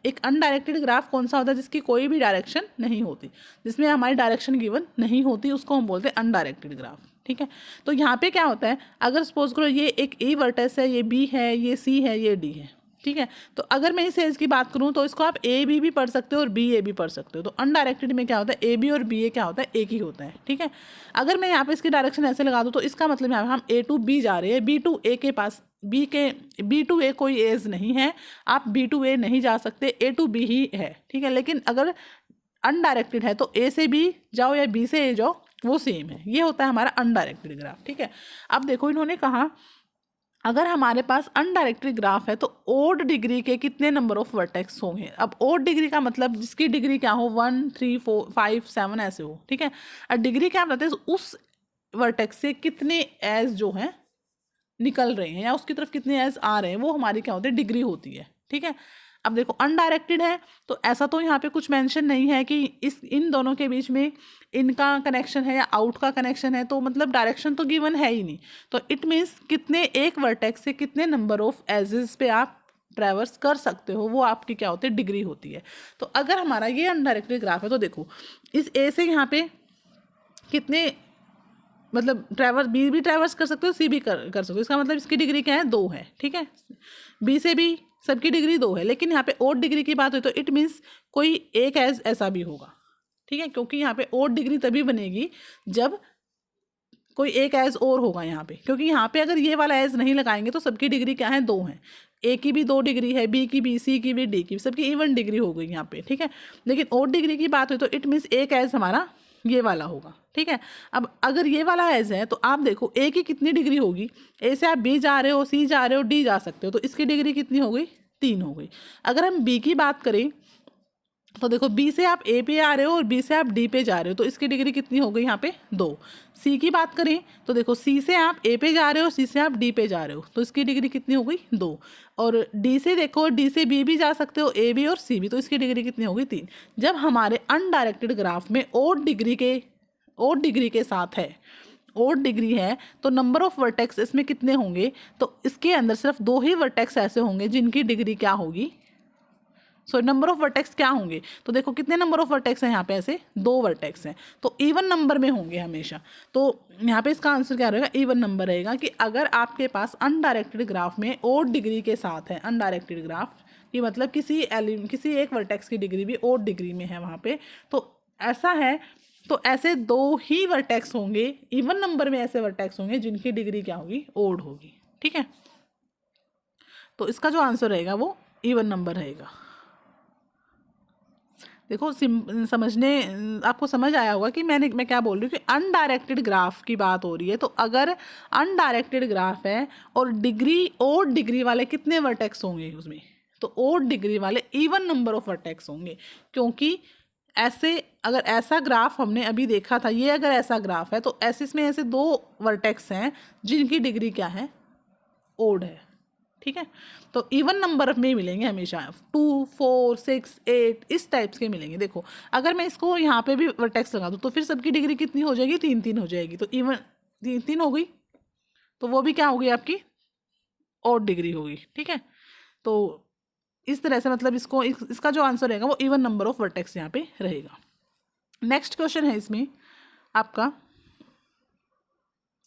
Speaker 1: एक अनडायरेक्टेड ग्राफ कौन सा होता है, जिसकी कोई भी डायरेक्शन नहीं होती, जिसमें हमारी डायरेक्शन गिवन नहीं होती, उसको हम बोलते हैं अनडायरेक्टेड ग्राफ। ठीक है, तो यहाँ पे क्या होता है, अगर सपोज करो ये एक ए वर्टेक्स है, ये बी है, ये सी है, ये डी है। ठीक है, तो अगर मैं इस एज की बात करूँ तो इसको आप ए बी भी पढ़ सकते हो और बी ए भी पढ़ सकते हो। तो अनडायरेक्टेड में क्या होता है, ए बी और बी ए क्या होता है, एक ही होता है। ठीक है, अगर मैं यहाँ पे इसकी डायरेक्शन ऐसे लगा दूँ तो इसका मतलब यहाँ पे हम ए टू बी जा रहे हैं, बी टू ए के पास, बी टू ए कोई एज नहीं है, आप बी टू ए नहीं जा सकते, ए टू बी ही है। ठीक है, लेकिन अगर अनडायरेक्टेड है तो ए से बी जाओ या बी से ए जाओ, वो सेम है। ये होता है हमारा अनडायरेक्टेड ग्राफ। ठीक है, अब देखो इन्होंने कहा अगर हमारे पास अनडायरेक्टेड ग्राफ है तो ओड डिग्री के कितने नंबर ऑफ वर्टेक्स होंगे। अब ओड डिग्री का मतलब जिसकी डिग्री क्या हो, 1 3 4 5 7 ऐसे हो। ठीक है, और डिग्री क्या बताते हैं, उस वर्टेक्स से कितने एज जो है निकल रहे हैं या उसकी तरफ कितने एज आ रहे हैं, वो हमारी क्या होती है, डिग्री होती है। ठीक है, अब देखो अनडायरेक्टेड है तो ऐसा तो यहाँ पे कुछ मेंशन नहीं है कि इन दोनों के बीच में इनका कनेक्शन है या आउट का कनेक्शन है, तो मतलब डायरेक्शन तो गिवन है ही नहीं। तो इट मीन्स कितने एक वर्टेक्स से कितने नंबर ऑफ एजेस पे आप ट्रैवर्स कर सकते हो, वो आपकी क्या होती है, डिग्री होती है। तो अगर हमारा ये अनडायरेक्टेड ग्राफ है तो देखो इस ए से यहाँ पे कितने मतलब ट्रैवर्स, बी भी ट्रैवर्स कर सकते हो, सी भी कर सकते हो, इसका मतलब इसकी डिग्री क्या है, 2 है। ठीक है, बी से भी सबकी डिग्री 2 है, लेकिन यहाँ पे ओड डिग्री की बात हुई तो इट मीन्स कोई एक एज ऐसा भी होगा। ठीक है, क्योंकि यहाँ पे ओड डिग्री तभी बनेगी जब कोई एक एज और होगा यहाँ पे, क्योंकि यहाँ पे अगर ये वाला एज नहीं लगाएंगे तो सबकी डिग्री क्या है, 2 है। ए की भी 2 डिग्री है, बी की भी, सी की भी, डी की भी, सबकी इवन डिग्री हो गई यहाँ पे। ठीक है, लेकिन ओड डिग्री की बात हुई तो इट मीन्स एक एज हमारा ये वाला होगा। ठीक है, अब अगर ये वाला एज है तो आप देखो ए की कितनी डिग्री होगी, ए से आप बी जा रहे हो, सी जा रहे हो, डी जा सकते हो, तो इसकी डिग्री कितनी हो गई, 3 हो गई। अगर हम बी की बात करें तो देखो बी से आप ए पे आ रहे हो और बी से आप डी पे जा रहे हो, तो इसकी डिग्री कितनी हो गई यहाँ पे, 2। सी की बात करें तो देखो सी से आप ए पे जा रहे हो, सी से आप डी पे जा रहे हो, तो इसकी डिग्री कितनी हो गई, 2। और डी से देखो, डी से बी भी जा सकते हो, ए भी और सी भी, तो इसकी डिग्री कितनी हो गई, 3। जब हमारे अनडायरेक्टेड ग्राफ में ओड डिग्री के साथ है, ओड डिग्री है, तो नंबर ऑफ वर्टेक्स इसमें कितने होंगे, तो इसके अंदर सिर्फ 2 ही वर्टेक्स ऐसे होंगे जिनकी डिग्री क्या होगी, नंबर ऑफ वर्टेक्स क्या होंगे, तो देखो कितने नंबर ऑफ वर्टेक्स हैं यहाँ पे, ऐसे 2 वर्टेक्स हैं, तो इवन नंबर में होंगे हमेशा। तो यहाँ पे इसका आंसर क्या रहेगा, इवन नंबर रहेगा। कि अगर आपके पास अनडायरेक्टेड ग्राफ में ओड डिग्री के साथ है, अनडायरेक्टेड ग्राफ कि मतलब किसी एक वर्टेक्स की डिग्री भी ओड डिग्री में है वहाँ पे, तो ऐसा है, तो ऐसे 2 ही वर्टेक्स होंगे, इवन नंबर में ऐसे वर्टेक्स होंगे जिनकी डिग्री क्या होगी, ओड होगी। ठीक है, तो इसका जो आंसर रहेगा वो इवन नंबर रहेगा। देखो समझने आपको समझ आया होगा कि मैं क्या बोल रही हूँ कि अनडायरेक्टेड ग्राफ की बात हो रही है। तो अगर अनडायरेक्टेड ग्राफ है और ओड डिग्री वाले कितने वर्टेक्स होंगे उसमें, तो ओड डिग्री वाले इवन नंबर ऑफ वर्टेक्स होंगे। क्योंकि ऐसे अगर ऐसा ग्राफ हमने अभी देखा था, ये अगर ऐसा ग्राफ है तो इसमें ऐसे 2 वर्टेक्स हैं जिनकी डिग्री क्या है, ओड है। ठीक है, तो इवन नंबर में मिलेंगे हमेशा, 2 4 6 8 इस टाइप्स के मिलेंगे। देखो अगर मैं इसको यहाँ पे भी वर्टेक्स लगा दूँ तो फिर सबकी डिग्री कितनी हो जाएगी, 3 हो जाएगी, तो इवन 3 हो गई, तो वो भी क्या होगी आपकी, ऑड डिग्री होगी। ठीक है, तो इस तरह से मतलब इसका जो आंसर रहेगा वो इवन नंबर ऑफ वर्टेक्स यहाँ पे रहेगा। नेक्स्ट क्वेश्चन है इसमें आपका,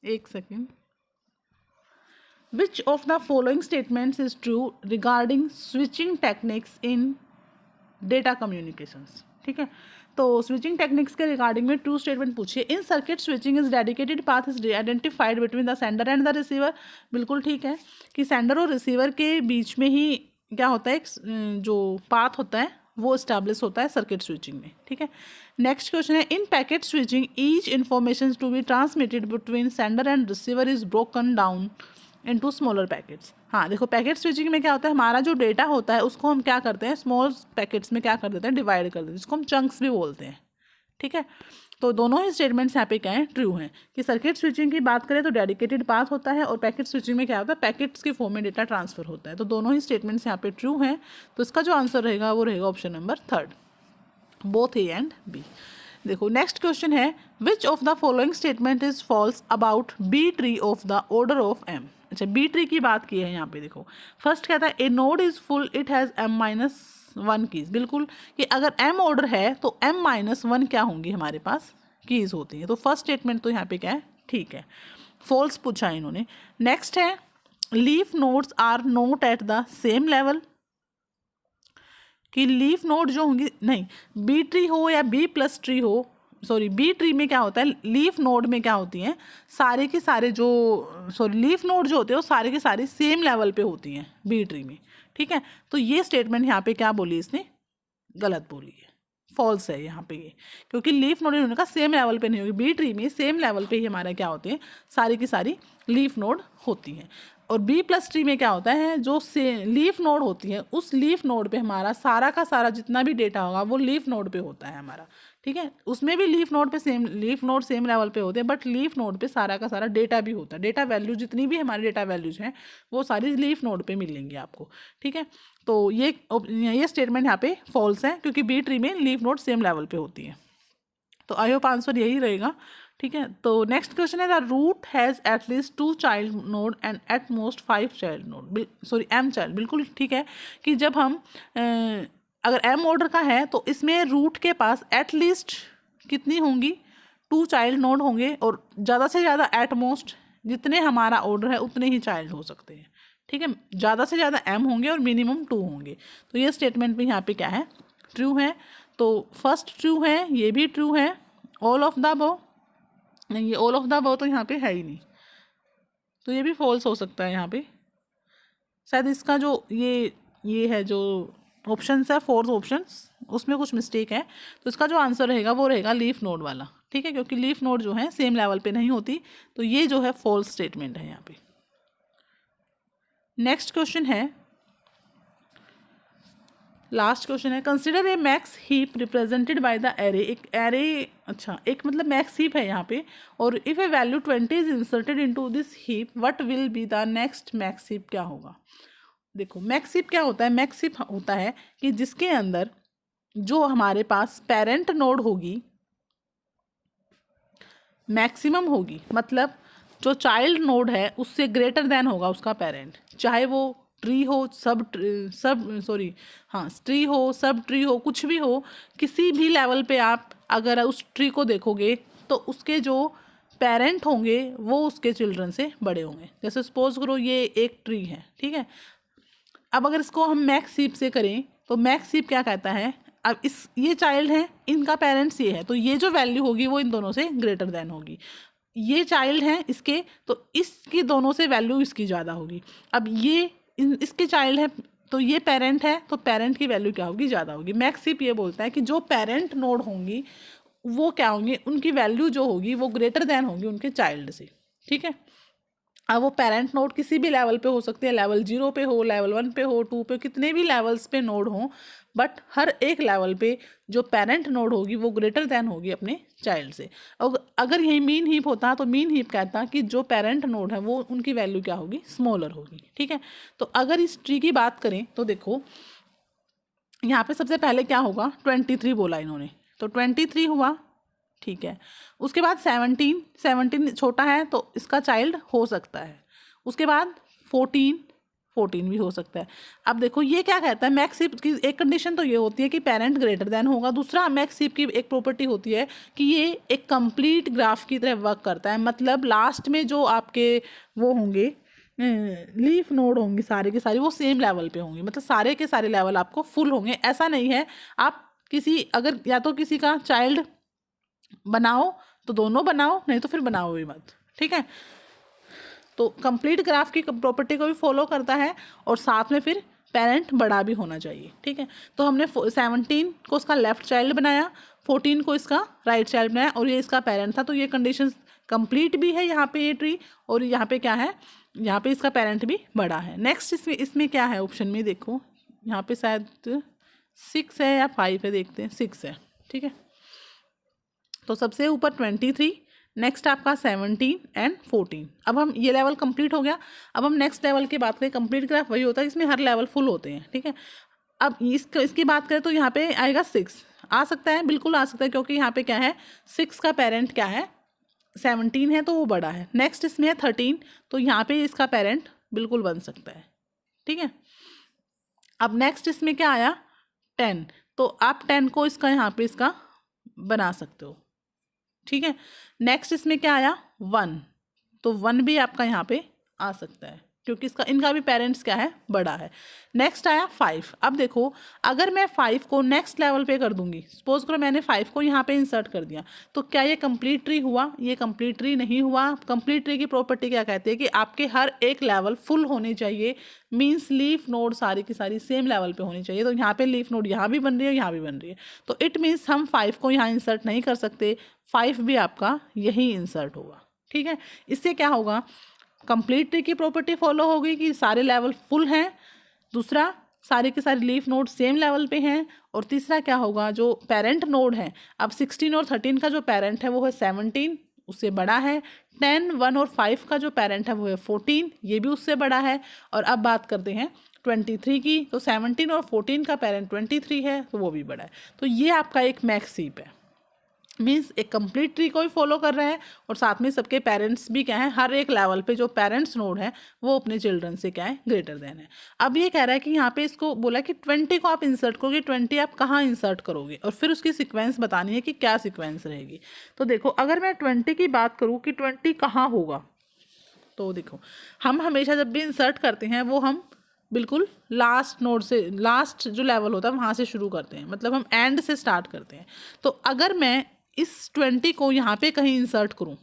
Speaker 1: एक second, Which of the following statements is true regarding switching techniques in data communications? ठीक है, तो स्विचिंग टेक्निक्स के रिगार्डिंग में ट्रू स्टेटमेंट पूछिए। In circuit switching is dedicated path is identified between the sender and the receiver. बिल्कुल ठीक है कि सेंडर और रिसीवर के बीच में ही क्या होता है, एक जो पाथ होता है वो इस्टेब्लिश होता है सर्किट स्विचिंग में। ठीक है, नेक्स्ट क्वेश्चन है, in packet switching each information to be transmitted between sender and receiver is broken down into smaller packets. हाँ देखो पैकेट स्विचिंग में क्या होता है, हमारा जो डेटा होता है उसको हम क्या करते हैं, स्मॉल पैकेट्स में क्या कर देते हैं, डिवाइड कर देते हैं, जिसको हम चंक्स भी बोलते हैं। ठीक है, तो दोनों ही स्टेटमेंट्स यहाँ पे क्या है, ट्रू हैं। कि सर्किट स्विचिंग की बात करें तो डेडिकेटेड पाथ होता है, और पैकेट स्विचिंग में क्या होता है, पैकेट्स के फॉर्म में डेटा ट्रांसफर होता है। तो दोनों ही स्टेटमेंट्स यहाँ पे ट्रू हैं। तो इसका जो आंसर रहेगा वो रहेगा option number 3, both A and B. देखो नेक्स्ट क्वेश्चन है, which of the following statement is false about B tree of the order of m. अच्छा, बी ट्री की बात की है यहाँ पे। देखो फर्स्ट कहता है a node is full it has m-1 keys. बिल्कुल, कि अगर m ऑर्डर है तो m-1 क्या होंगी हमारे पास, कीज होती हैं। तो फर्स्ट स्टेटमेंट तो यहाँ पे क्या है, ठीक है। फॉल्स पूछा है इन्होंने। नेक्स्ट है leaf nodes are not at the same level, कि लीफ नोड जो होंगी, नहीं बी ट्री हो या बी प्लस ट्री हो, सॉरी बी ट्री में क्या होता है, लीफ नोड में क्या होती हैं, सारे के सारे जो लीफ नोड जो होते हैं वो सारे के सारे सेम लेवल पे होती हैं बी ट्री में, ठीक है। तो ये स्टेटमेंट यहाँ पे क्या बोली, इसने गलत बोली है, फॉल्स है यहाँ पे ये, क्योंकि लीफ नोड इन्होंने कहा सेम लेवल पे नहीं होगी। बी ट्री में सेम लेवल पे ही हमारा क्या होते हैं, सारी की सारी लीफ नोड होती हैं। और बी प्लस ट्री में क्या होता है, जो से लीफ नोड होती है उस लीफ नोड पे हमारा सारा का सारा जितना भी डेटा होगा वो लीफ नोड पे होता है हमारा, ठीक है। उसमें भी लीफ नोड पे लीफ नोड सेम लेवल पे होते हैं, बट लीफ नोड पे सारा का सारा डेटा भी होता है। डेटा वैल्यू जितनी भी हमारी डेटा वैल्यूज हैं वो सारी लीफ नोड पे मिलेंगी आपको, ठीक है। तो ये स्टेटमेंट यहाँ पे फॉल्स है, क्योंकि बी ट्री में लीफ नोड सेम लेवल पे होती है। तो आई होप आंसर यही रहेगा, ठीक है। तो नेक्स्ट क्वेश्चन है the root has at least 2 child node and at most 5 child node, sorry m child. बिल्कुल ठीक है, कि जब हम अगर m ऑर्डर का है तो इसमें रूट के पास एटलीस्ट कितनी होंगी, 2 चाइल्ड नोड होंगे, और ज़्यादा से ज़्यादा एट मोस्ट जितने हमारा ऑर्डर है उतने ही चाइल्ड हो सकते हैं, ठीक है। ज़्यादा से ज़्यादा m होंगे और मिनिमम 2 होंगे। तो ये स्टेटमेंट भी यहाँ पे क्या है, ट्रू है। तो फर्स्ट ट्रू है, ये भी ट्रू है। ऑल ऑफ द अबव, नहीं ये ऑल ऑफ द अबव तो यहाँ पे है ही नहीं, तो ये भी फॉल्स हो सकता है यहाँ पे। शायद इसका जो ये है जो ऑप्शंस है, 4 ऑप्शंस, उसमें कुछ मिस्टेक है। तो इसका जो आंसर रहेगा वो रहेगा लीफ नोड वाला, ठीक है, क्योंकि लीफ नोड जो है सेम लेवल पे नहीं होती। तो ये जो है फॉल्स स्टेटमेंट है यहाँ पे। नेक्स्ट क्वेश्चन है, लास्ट क्वेश्चन है, consider a max heap represented by the array. एक एरे, अच्छा एक मतलब मैक्स हीप है यहाँ पे, और if A value 20 is inserted into this heap what will be the next max heap, क्या होगा। देखो मैक्स हीप क्या होता है, मैक्स हीप होता है कि जिसके अंदर जो हमारे पास पेरेंट नोड होगी मैक्सिमम होगी, मतलब जो चाइल्ड नोड है उससे ग्रेटर देन होगा उसका पेरेंट, चाहे वो ट्री हो, ट्री हो, सब ट्री हो, कुछ भी हो, किसी भी लेवल पे आप अगर उस ट्री को देखोगे तो उसके जो पेरेंट होंगे वो उसके चिल्ड्रन से बड़े होंगे। जैसे सपोज करो ये एक ट्री है, ठीक है। अब अगर इसको हम मैक्स हीप से करें तो मैक्स हीप क्या कहता है, अब ये चाइल्ड है, इनका पेरेंट्स ये है, तो ये जो वैल्यू होगी वो इन दोनों से ग्रेटर देन होगी। ये चाइल्ड हैं इसके, तो इसकी दोनों से वैल्यू इसकी ज़्यादा होगी। अब ये इसके चाइल्ड है तो ये पेरेंट है, तो पेरेंट की वैल्यू क्या होगी, ज़्यादा होगी। मैक्स हीप ये बोलता है कि जो पेरेंट नोड होंगी वो क्या होंगी, उनकी वैल्यू जो होगी वो ग्रेटर देन होगी उनके चाइल्ड से, ठीक है। अब वो पेरेंट नोड किसी भी लेवल पे हो सकते हैं, लेवल 0 पे हो, लेवल 1 पे हो, 2 पे, कितने भी लेवल्स पे नोड हो, बट हर एक लेवल पे जो पेरेंट नोड होगी वो ग्रेटर देन होगी अपने चाइल्ड से। और अगर यही मीन हीप होता तो मीन हीप कहता कि जो पेरेंट नोड है वो उनकी वैल्यू क्या होगी, स्मॉलर होगी, ठीक है। तो अगर इस ट्री की बात करें तो देखो यहाँ पे सबसे पहले क्या होगा, 23 बोला इन्होंने, तो 23 हुआ, ठीक है। उसके बाद 17 छोटा है तो इसका चाइल्ड हो सकता है। उसके बाद 14 भी हो सकता है। अब देखो ये क्या कहता है, मैक्स हीप की एक कंडीशन तो ये होती है कि पेरेंट ग्रेटर देन होगा। दूसरा मैक्स हीप की एक प्रॉपर्टी होती है कि ये एक कंप्लीट ग्राफ की तरह वर्क करता है, मतलब लास्ट में जो आपके वो होंगे लीफ नोड होंगी सारे के सारे वो सेम लेवल पे होंगे, मतलब सारे के सारे लेवल आपको फुल होंगे। ऐसा नहीं है आप किसी अगर या तो किसी का चाइल्ड बनाओ तो दोनों बनाओ, नहीं तो फिर बनाओ भी मत, ठीक है। तो कंप्लीट ग्राफ की प्रॉपर्टी को भी फॉलो करता है और साथ में फिर पेरेंट बड़ा भी होना चाहिए, ठीक है। तो हमने 17 को इसका लेफ्ट चाइल्ड बनाया, 14 को इसका राइट चाइल्ड बनाया, और ये इसका पेरेंट था। तो ये कंडीशन कंप्लीट भी है यहाँ पे ये ट्री, और यहाँ पे क्या है, यहाँ पे इसका पेरेंट भी बड़ा है। नेक्स्ट इसमें क्या है ऑप्शन में, देखो यहाँ पे शायद 6 है या 5 है, देखते हैं 6 है, ठीक है। तो सबसे ऊपर 23, नेक्स्ट आपका 17 एंड 14। अब हम ये लेवल कंप्लीट हो गया। अब हम नेक्स्ट लेवल की बात करें। कंप्लीट ग्राफ वही होता है इसमें हर लेवल फुल होते हैं, ठीक है। अब इसकी बात करें तो यहाँ पे आएगा 6 आ सकता है, बिल्कुल आ सकता है, क्योंकि यहाँ पे क्या है 6 का पेरेंट क्या है 17 है, तो वो बड़ा है। नेक्स्ट इसमें है 13, तो यहाँ पे इसका पेरेंट बिल्कुल बन सकता है, ठीक है। अब नेक्स्ट इसमें क्या आया 10, तो आप 10 को इसका यहाँ पे इसका बना सकते हो, ठीक है। नेक्स्ट इसमें क्या आया 1, तो 1 भी आपका यहाँ पे आ सकता है, क्योंकि इनका भी पेरेंट्स क्या है बड़ा है। नेक्स्ट आया 5। अब देखो अगर मैं 5 को नेक्स्ट लेवल पे कर दूंगी, सपोज करो मैंने 5 को यहाँ पे इंसर्ट कर दिया, तो क्या ये कंप्लीट ट्री हुआ? ये कंप्लीट ट्री नहीं हुआ। कंप्लीट ट्री की प्रॉपर्टी क्या कहती है कि आपके हर एक लेवल फुल होने चाहिए, मीन्स लीफ नोड सारी की सारी सेम लेवल पे होनी चाहिए। तो यहाँ पे लीफ नोड यहाँ भी बन रही है, यहाँ भी बन रही है, तो इट मीन्स हम 5 को यहाँ इंसर्ट नहीं कर सकते, 5 भी आपका यही इंसर्ट होगा, ठीक है। इससे क्या होगा, कंप्लीट ट्री की प्रॉपर्टी फॉलो होगी कि सारे लेवल फुल हैं, दूसरा सारे के सारे लीफ नोड सेम लेवल पे हैं, और तीसरा क्या होगा जो पेरेंट नोड है, अब 16 और 13 का जो पेरेंट है वो है 17, उससे बड़ा है। 10, 1 और 5 का जो पेरेंट है वो है 14, ये भी उससे बड़ा है। और अब बात करते हैं 23 की, तो 17 और 14 का पेरेंट 23 है, तो वो भी बड़ा है। तो ये आपका एक मैक्स हीप है, मीन्स एक कंप्लीट ट्री को ही फॉलो कर रहा है, और साथ में सबके पेरेंट्स भी क्या है, हर एक लेवल पे जो पेरेंट्स नोड है वो अपने चिल्ड्रन से क्या है ग्रेटर देन है। अब ये कह रहा है कि यहाँ पे इसको बोला कि 20 को आप इंसर्ट करोगे, 20 आप कहाँ इंसर्ट करोगे, और फिर उसकी सीक्वेंस बतानी है कि क्या सीक्वेंस रहेगी। तो देखो अगर मैं 20 की बात करूँ कि 20 कहाँ होगा, तो देखो हम हमेशा जब भी इंसर्ट करते हैं वो हम बिल्कुल लास्ट नोड से, लास्ट जो लेवल होता है वहाँ से शुरू करते हैं, मतलब हम एंड से स्टार्ट करते हैं। तो अगर मैं इस 20 को यहाँ पे कहीं इंसर्ट करूँ,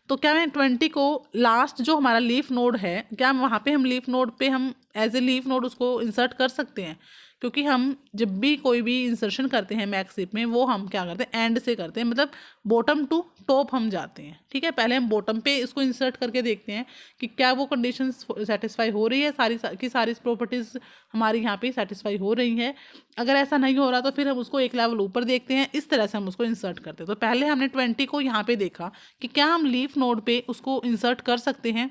Speaker 1: तो क्या मैं 20 को लास्ट जो हमारा लीफ नोड है, क्या वहाँ पे हम लीफ नोड पे हम एज ए लीफ नोड उसको इंसर्ट कर सकते हैं? क्योंकि हम जब भी कोई भी इंसर्शन करते हैं मैक्स हीप में, वो हम क्या करते हैं एंड से करते हैं, मतलब बॉटम टू टॉप हम जाते हैं, ठीक है। पहले हम बॉटम पे इसको इंसर्ट करके देखते हैं कि क्या वो कंडीशन सेटिस्फाई हो रही है, सारी प्रॉपर्टीज़ हमारी यहाँ पे सेटिस्फाई हो रही है। अगर ऐसा नहीं हो रहा तो फिर हम उसको एक लेवल ऊपर देखते हैं, इस तरह से हम उसको इंसर्ट करते हैं। तो पहले हमने 20 को यहाँ पे देखा कि क्या हम लीफ नोड पे उसको इंसर्ट कर सकते हैं।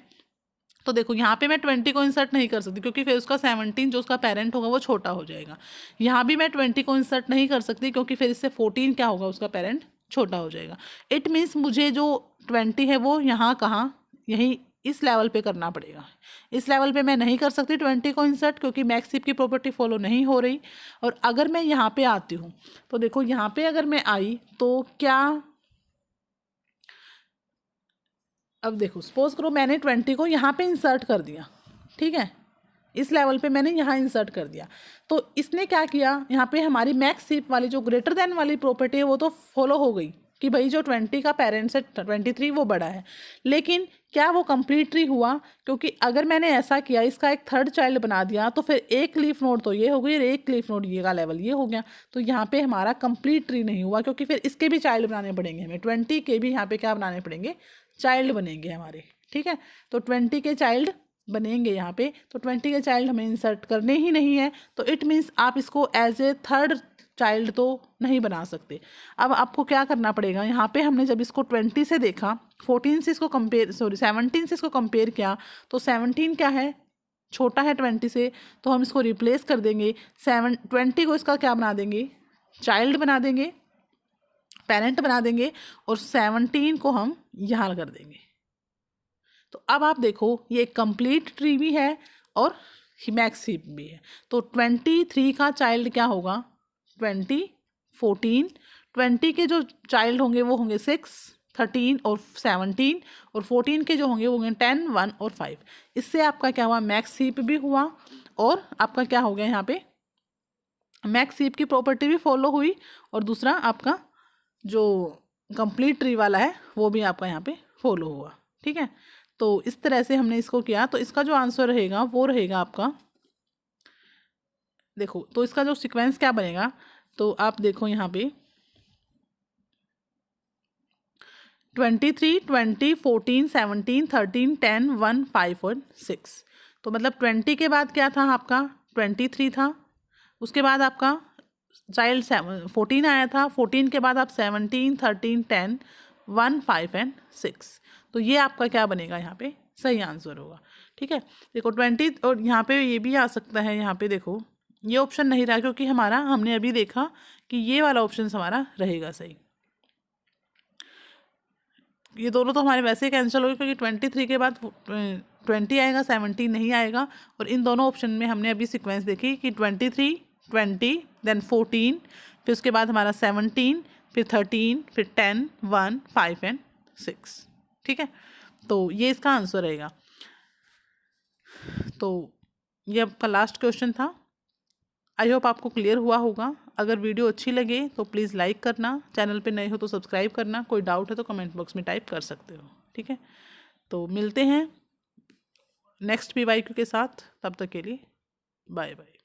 Speaker 1: तो देखो यहाँ पे मैं 20 को इंसर्ट नहीं कर सकती, क्योंकि फिर उसका 17 जो उसका पेरेंट होगा वो छोटा हो जाएगा। यहाँ भी मैं 20 को इंसर्ट नहीं कर सकती, क्योंकि फिर इससे 14 क्या होगा उसका पेरेंट छोटा हो जाएगा। इट मीन्स मुझे जो 20 है वो यहाँ कहाँ, यहीं इस लेवल पे करना पड़ेगा। इस लेवल पे मैं नहीं कर सकती 20 को इंसर्ट, क्योंकि मैक्स हीप की प्रॉपर्टी फॉलो नहीं हो रही। और अगर मैं यहाँ पे आती हूँ, तो देखो यहाँ पे अगर मैं आई तो क्या, अब देखो सपोज करो मैंने 20 को यहाँ पे इंसर्ट कर दिया, ठीक है, इस लेवल पे मैंने यहाँ इंसर्ट कर दिया, तो इसने क्या किया, यहाँ पे हमारी मैक्स हीप वाली जो ग्रेटर देन वाली प्रॉपर्टी है वो तो फॉलो हो गई कि भाई जो 20 का पेरेंट्स है 23 वो बड़ा है। लेकिन क्या वो कंप्लीट ट्री हुआ? क्योंकि अगर मैंने ऐसा किया, इसका एक थर्ड चाइल्ड बना दिया, तो फिर एक लीफ नोड तो ये हो गई और एक लीफ नोड ये का लेवल ये हो गया, तो यहाँ पे हमारा कंप्लीट ट्री नहीं हुआ, क्योंकि फिर इसके भी चाइल्ड बनाने पड़ेंगे हमें, 20 के भी यहाँ पे क्या बनाने पड़ेंगे, चाइल्ड बनेंगे हमारे, ठीक है। तो 20 के चाइल्ड बनेंगे यहाँ पे, तो 20 के चाइल्ड हमें इंसर्ट करने ही नहीं है, तो इट मीन्स आप इसको एज ए थर्ड चाइल्ड तो नहीं बना सकते। अब आपको क्या करना पड़ेगा, यहाँ पे हमने जब इसको 20 से देखा, 14 से इसको कंपेयर, 17 से इसको कंपेयर किया, तो 17 क्या है, छोटा है 20 से, तो हम इसको रिप्लेस कर देंगे। 20 को इसका क्या बना देंगे, चाइल्ड बना देंगे, पेरेंट बना देंगे, और 17 को हम यहाँ कर देंगे। तो अब आप देखो ये कंप्लीट ट्री भी है और मैक्स हीप भी है। तो 23 का चाइल्ड क्या होगा, 20, 14, 20 के जो चाइल्ड होंगे वो होंगे 6, 13 और 17, और 14 के जो होंगे वो होंगे 10, 1 और 5। इससे आपका क्या हुआ, मैक्स हीप भी हुआ, और आपका क्या हो गया, यहाँ पे मैक्स हीप की प्रॉपर्टी भी फॉलो हुई, और दूसरा आपका जो कंप्लीट ट्री वाला है वो भी आपका यहाँ पे फॉलो हुआ, ठीक है। तो इस तरह से हमने इसको किया, तो इसका जो आंसर रहेगा वो रहेगा आपका, देखो तो इसका जो सीक्वेंस क्या बनेगा, तो आप देखो यहाँ पे 23, 20, 14, 17, 13, 10, 1, 5 और 6। तो मतलब 20 के बाद क्या था आपका, 23 था, उसके बाद आपका चाइल्ड 14 आया था, 14 के बाद आप 17, 13, 10, 1, 5 एंड 6, तो ये आपका क्या बनेगा यहाँ पे सही आंसर होगा। ठीक है, देखो 20, और यहाँ पे ये भी आ सकता है, यहाँ पे देखो ये ऑप्शन नहीं रहा क्योंकि हमने अभी देखा कि ये वाला ऑप्शन हमारा रहेगा सही। ये दोनों तो हमारे वैसे ही कैंसिल हो गए क्योंकि 23 के बाद 20 आएगा, 17 नहीं आएगा। और इन दोनों ऑप्शन में हमने अभी सीक्वेंस देखी कि 23, 20, देन 14, फिर उसके बाद हमारा 17, फिर 13, फिर 10, 1, 5 एंड 6। ठीक है, तो ये इसका आंसर रहेगा। तो ये आपका लास्ट क्वेश्चन था। आई होप आपको क्लियर हुआ होगा। अगर वीडियो अच्छी लगे तो प्लीज़ लाइक करना, चैनल पे नए हो तो सब्सक्राइब करना, कोई डाउट है तो कमेंट बॉक्स में टाइप कर सकते हो। ठीक है, तो मिलते हैं नेक्स्ट PYQ के साथ, तब तक के लिए बाय बाय।